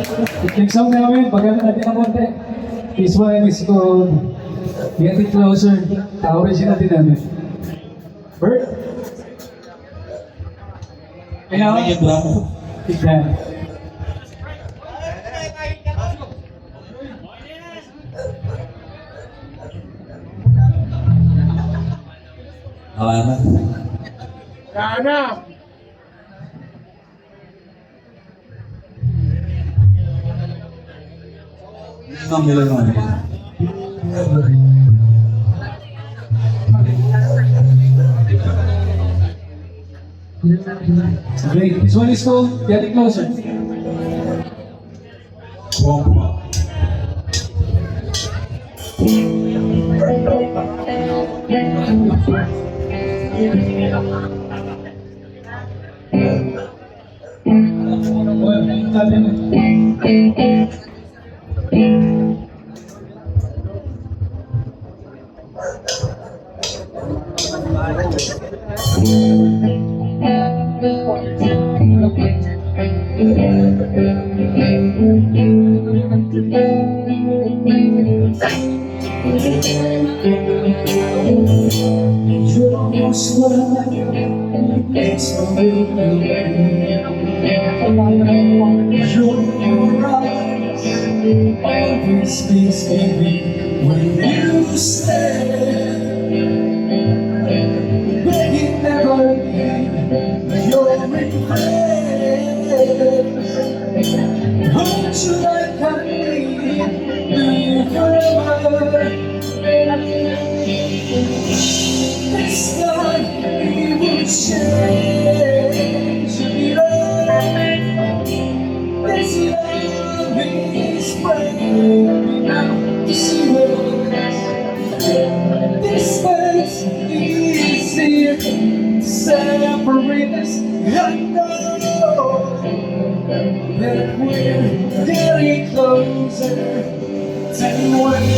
Next song namin, pagkano natin ng konti. This one is called Get It Closer. Original din namin. Bert? Kaya ako? Yung drama. Tignan. Wala na. Sana! Ang nila naman. Okay, this one is called Get It Closer. Bomba. Well, tabi na. You're almost what I it's a little your eyes always speaks me when you stay. But it never leave your regret. Won't you like I need forever? This time we will change it all. This love is brave now to see us. This makes it easier to separate us. I know that we're getting closer to one.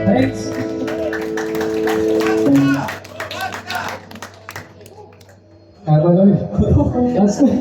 Thanks. Kata kami. That's good.